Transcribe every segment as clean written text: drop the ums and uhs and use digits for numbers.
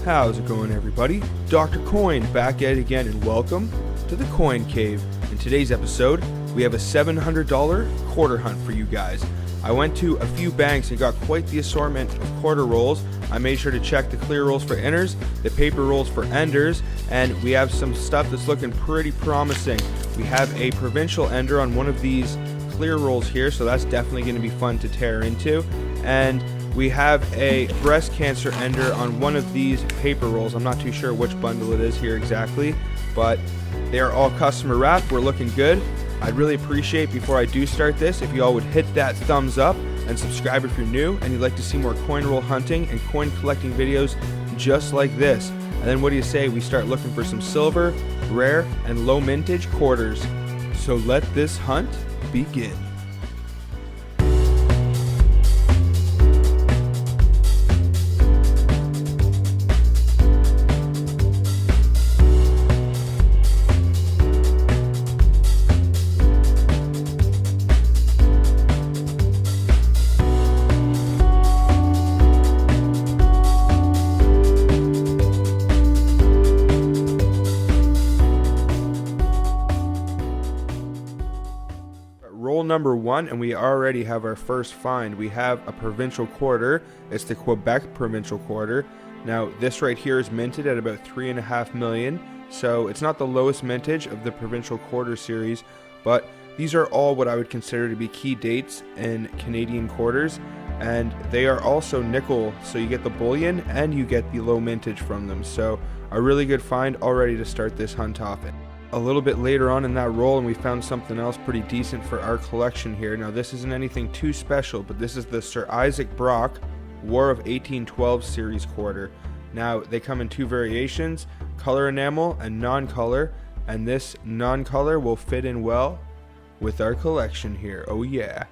How's it going, everybody? Dr. Coin back at it again, and welcome to the Coin Cave. In today's episode, we have a $700 quarter hunt for you guys. I went to a few banks and got quite the assortment of quarter rolls. I made sure to check the clear rolls for inners, the paper rolls for enders, and we have some stuff that's looking pretty promising. We have a provincial ender on one of these clear rolls here, so that's definitely going to be fun to tear into. And we have a breast cancer ender on one of these paper rolls. I'm not too sure which bundle it is here exactly, but they are all customer wrapped. We're looking good. I'd really appreciate, before I do start this, if you all would hit that thumbs up and subscribe if you're new and you'd like to see more coin roll hunting and coin collecting videos just like this. And then what do you say we start looking for some silver, rare, and low mintage quarters. So let this hunt begin. Roll number one, and we already have our first find. We have a provincial quarter. It's the Quebec provincial quarter. Now this right here is minted at about 3.5 million, so it's not the lowest mintage of the provincial quarter series, but these are all what I would consider to be key dates in Canadian quarters, and they are also nickel, so you get the bullion and you get the low mintage from them. So a really good find already to start this hunt off. A little bit later on in that roll, and we found something else pretty decent for our collection here. Now this isn't anything too special, but this is the Sir Isaac Brock War of 1812 series quarter. Now they come in two variations, color enamel and non-color, and this non-color will fit in well with our collection here. Oh yeah.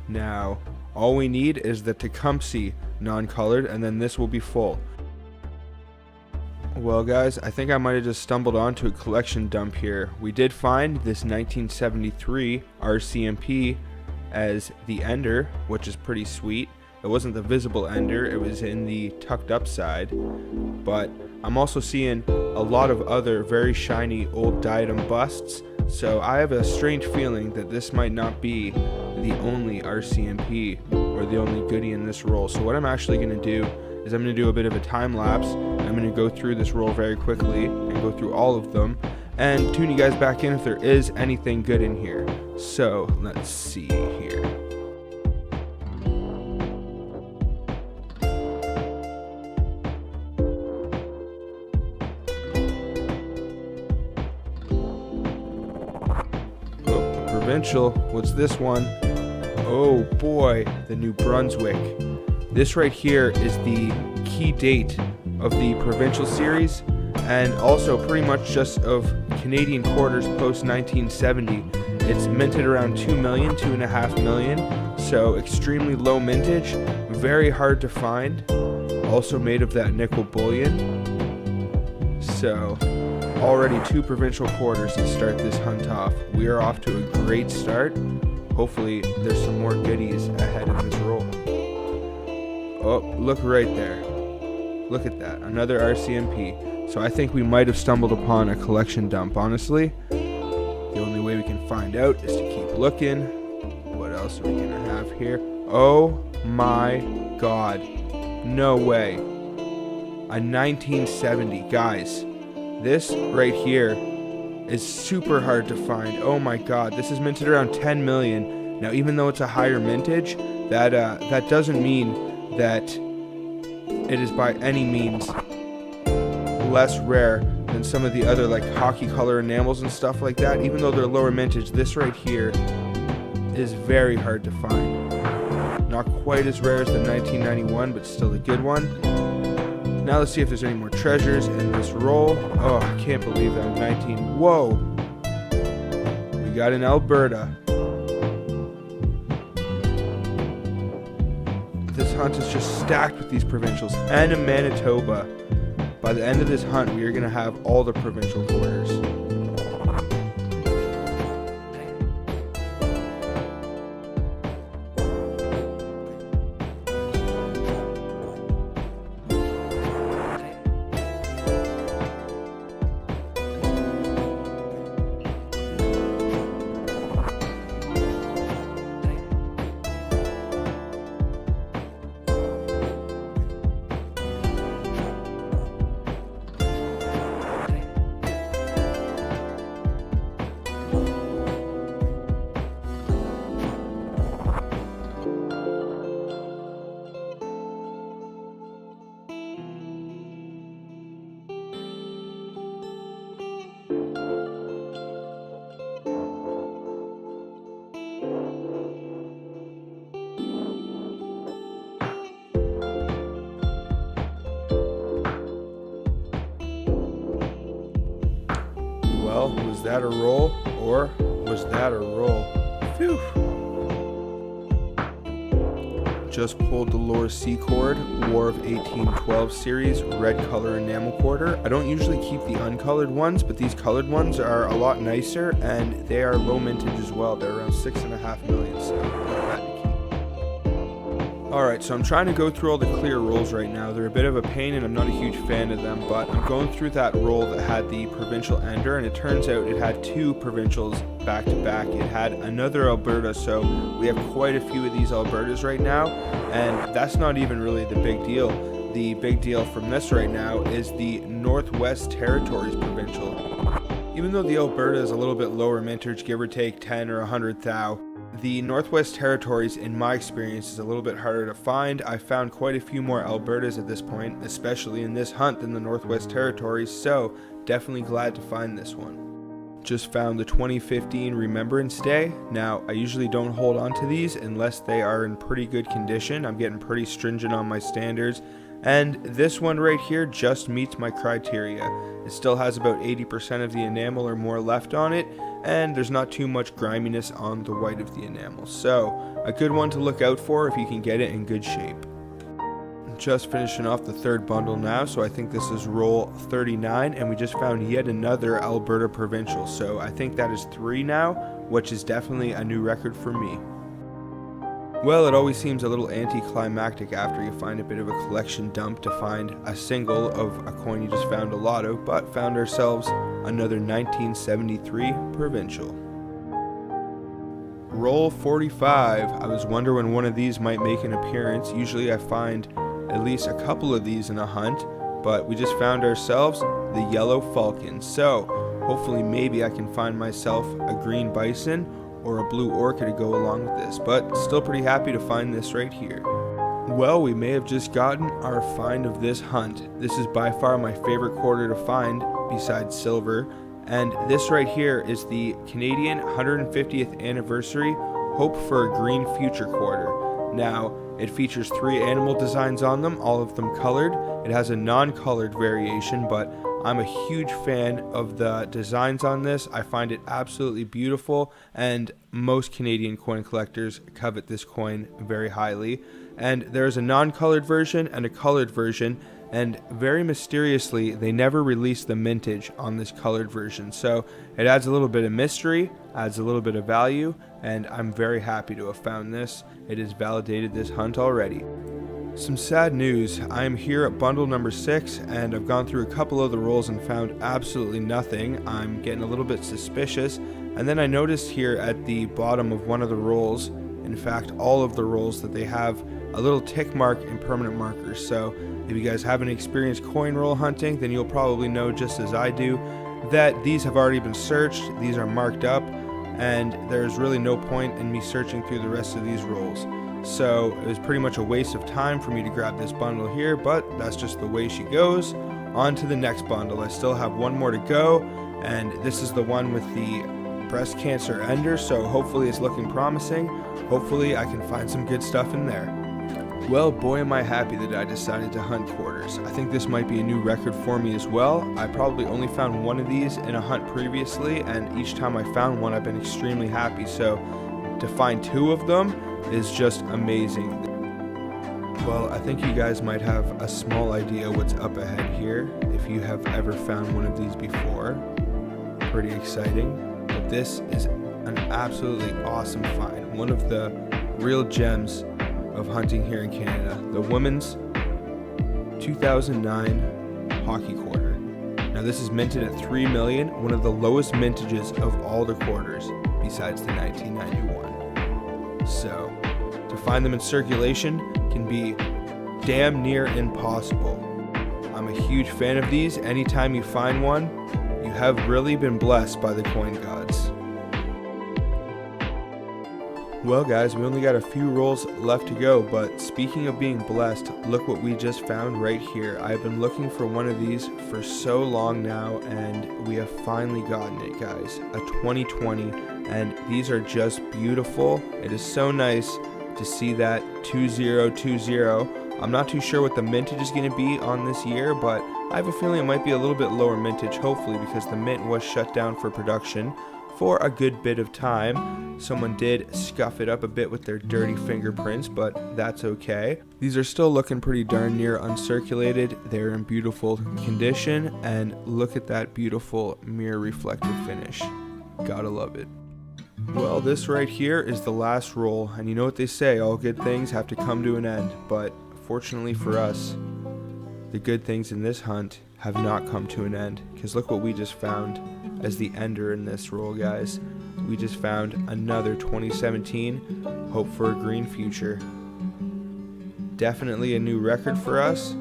Now all we need is the Tecumseh non-colored, and then this will be full. Well guys, I think I might have just stumbled onto a collection dump here. We did find this 1973 RCMP as the ender, which is pretty sweet. It wasn't the visible ender, it was in the tucked up side. But I'm also seeing a lot of other very shiny old diadem busts, so I have a strange feeling that this might not be the only RCMP or the only goodie in this roll. So what I'm actually going to do is I'm going to do a bit of a time lapse. I'm going to go through this roll very quickly and go through all of them and tune you guys back in if there is anything good in here. So let's see here. Oh, provincial. What's this one? Oh boy, the New Brunswick. This right here is the key date of the provincial series, and also pretty much just of Canadian quarters post 1970. It's minted around 2 million, 2.5 million, so extremely low mintage, very hard to find. Also made of that nickel bullion. So already two provincial quarters to start this hunt off. We are off to a great start. Hopefully there's some more goodies ahead in this roll. Oh, look right there. Look at that. Another RCMP. So I think we might have stumbled upon a collection dump, honestly. The only way we can find out is to keep looking. What else are we going to have here? Oh my god. No way. A 1970. Guys, this right here is super hard to find. Oh my god. This is minted around 10 million. Now, even though it's a higher mintage, that doesn't mean that it is by any means less rare than some of the other like hockey color enamels and stuff like that. Even though they're lower mintage, this right here is very hard to find. Not quite as rare as the 1991, but still a good one. Now let's see if there's any more treasures in this roll. Oh, I can't believe that. 19. Whoa. We got an Alberta. This hunt is just stacked with these provincials, and a Manitoba. By the end of this hunt, we are going to have all the provincial quarters. Well, was that a roll, or was that a roll? Phew. Just pulled the Lure C cord, War of 1812 series, red color enamel quarter. I don't usually keep the uncolored ones, but these colored ones are a lot nicer, and they are low mintage as well. They're around 6.5 million, so not bad to keep. Alright, so I'm trying to go through all the clear rolls right now. They're a bit of a pain, and I'm not a huge fan of them, but I'm going through that roll that had the provincial ender, and it turns out it had two provincials back to back. It had another Alberta, so we have quite a few of these Albertas right now, and that's not even really the big deal. The big deal from this right now is the Northwest Territories provincial. Even though the Alberta is a little bit lower mintage, give or take 10 or 100 thou, the Northwest Territories, in my experience, is a little bit harder to find. I found quite a few more Albertas at this point, especially in this hunt, than the Northwest Territories, so definitely glad to find this one. Just found the 2015 Remembrance Day. Now, I usually don't hold on to these unless they are in pretty good condition. I'm getting pretty stringent on my standards, and this one right here just meets my criteria. It still has about 80% of the enamel or more left on it, and there's not too much griminess on the white of the enamel. So, a good one to look out for if you can get it in good shape. Just finishing off the third bundle now, so I think this is roll 39, and we just found yet another Alberta provincial. So I think that is 3 now, which is definitely a new record for me. Well, it always seems a little anticlimactic after you find a bit of a collection dump to find a single of a coin you just found a lot of, but found ourselves another 1973 provincial. Roll 45. I was wondering when one of these might make an appearance. Usually I find at least a couple of these in a hunt, but we just found ourselves the Yellow Falcon. So hopefully maybe I can find myself a green bison or a blue orchid to go along with this, but still pretty happy to find this right here. Well, we may have just gotten our find of this hunt. This is by far my favorite quarter to find besides silver, and this right here is the Canadian 150th anniversary Hope for a Green Future quarter. Now, it features 3 animal designs on them, all of them colored. It has a non-colored variation, but I'm a huge fan of the designs on this. I find it absolutely beautiful, and most Canadian coin collectors covet this coin very highly. And there's a non-colored version and a colored version, and very mysteriously, they never released the mintage on this colored version. So it adds a little bit of mystery, adds a little bit of value, and I'm very happy to have found this. It has validated this hunt already. Some sad news. I am here at bundle number 6, and I've gone through a couple of the rolls and found absolutely nothing. I'm getting a little bit suspicious, and then I noticed here at the bottom of one of the rolls, in fact all of the rolls, that they have a little tick mark and permanent markers. So if you guys haven't experienced coin roll hunting, then you'll probably know, just as I do, that these have already been searched, these are marked up, and there's really no point in me searching through the rest of these rolls. So it was pretty much a waste of time for me to grab this bundle here, but that's just the way she goes. On to the next bundle. I still have one more to go, and this is the one with the breast cancer ender, so hopefully it's looking promising. Hopefully I can find some good stuff in there. Well, boy am I happy that I decided to hunt quarters. I think this might be a new record for me as well. I probably only found one of these in a hunt previously, and each time I found one I've been extremely happy, so to find 2 of them is just amazing. Well, I think you guys might have a small idea what's up ahead here if you have ever found one of these before. Pretty exciting, but this is an absolutely awesome find. One of the real gems of hunting here in Canada. The women's 2009 hockey quarter. Now this is minted at 3 million, one of the lowest mintages of all the quarters besides the 1991. So to find them in circulation can be damn near impossible. I'm a huge fan of these. Anytime you find one, you have really been blessed by the coin gods. Well guys, we only got a few rolls left to go, but speaking of being blessed, look what we just found right here. I've been looking for one of these for so long now, and we have finally gotten it, guys. A 2020, and these are just beautiful. It is so nice to see that 2020. I'm not too sure what the mintage is going to be on this year, but I have a feeling it might be a little bit lower mintage, hopefully, because the mint was shut down for production for a good bit of time. Someone did scuff it up a bit with their dirty fingerprints, but that's okay. These are still looking pretty darn near uncirculated. They're in beautiful condition, and look at that beautiful mirror reflective finish. Gotta love it. Well, this right here is the last roll, and you know what they say, all good things have to come to an end, but fortunately for us, the good things in this hunt have not come to an end, because look what we just found as the ender in this roll, guys. We just found another 2017 Hope for a Green Future. Definitely a new record for us.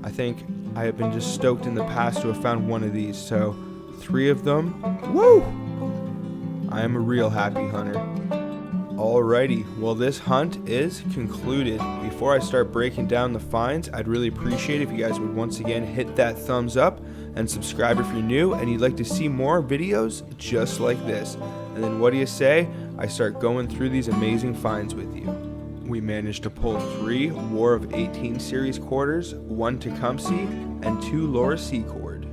I think I have been just stoked in the past to have found one of these, so 3 of them. Woo! I am a real happy hunter. Alrighty, well, this hunt is concluded. Before I start breaking down the finds, I'd really appreciate it if you guys would once again hit that thumbs up and subscribe if you're new and you'd like to see more videos just like this. And then what do you say? I start going through these amazing finds with you. We managed to pull 3 War of 18 series quarters, 1 Tecumseh, and 2 Laura Secord.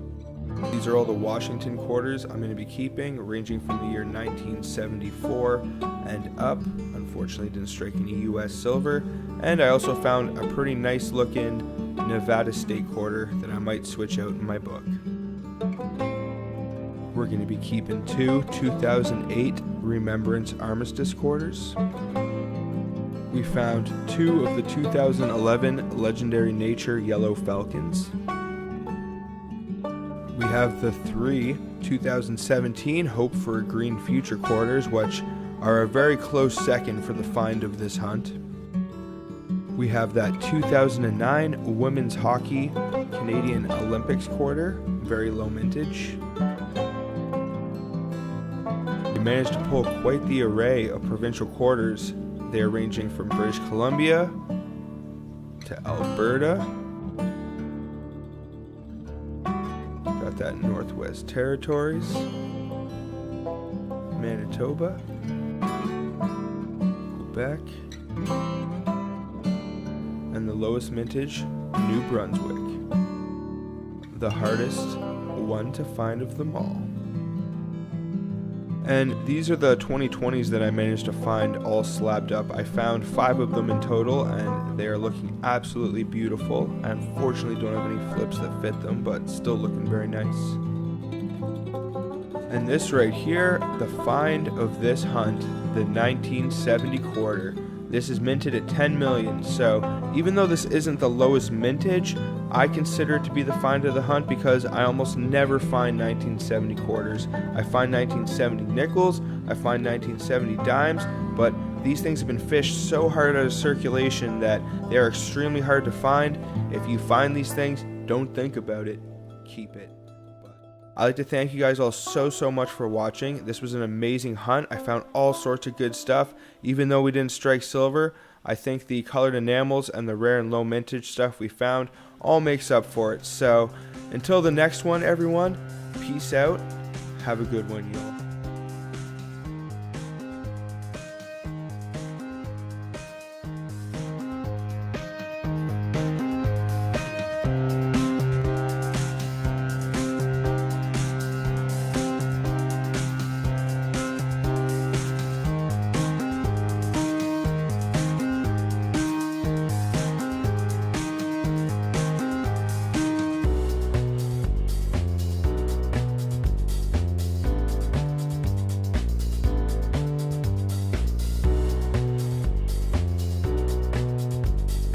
These are all the Washington quarters I'm going to be keeping, ranging from the year 1974 and up. Unfortunately, didn't strike any U.S. silver. And I also found a pretty nice looking Nevada State quarter that I might switch out in my book. We're going to be keeping 2 2008 Remembrance Armistice quarters. We found 2 of the 2011 Legendary Nature Yellow Falcons. We have the 3 2017 Hope for a Green Future quarters, which are a very close second for the find of this hunt. We have that 2009 Women's Hockey Canadian Olympics quarter, very low mintage. We managed to pull quite the array of provincial quarters. They are ranging from British Columbia to Alberta. Got that Northwest Territories, Manitoba, Quebec, and the lowest mintage, New Brunswick. The hardest one to find of them all. And these are the 2020s that I managed to find all slabbed up. I found 5 of them in total, and they are looking absolutely beautiful. I unfortunately don't have any flips that fit them, but still looking very nice. And this right here, the find of this hunt, the 1970 quarter. This is minted at 10 million, so even though this isn't the lowest mintage, I consider it to be the find of the hunt because I almost never find 1970 quarters. I find 1970 nickels, I find 1970 dimes, but these things have been fished so hard out of circulation that they are extremely hard to find. If you find these things, don't think about it, keep it. I'd like to thank you guys all so much for watching. This was an amazing hunt. I found all sorts of good stuff. Even though we didn't strike silver, I think the colored enamels and the rare and low mintage stuff we found all makes up for it. So until the next one, everyone, peace out. Have a good one, y'all.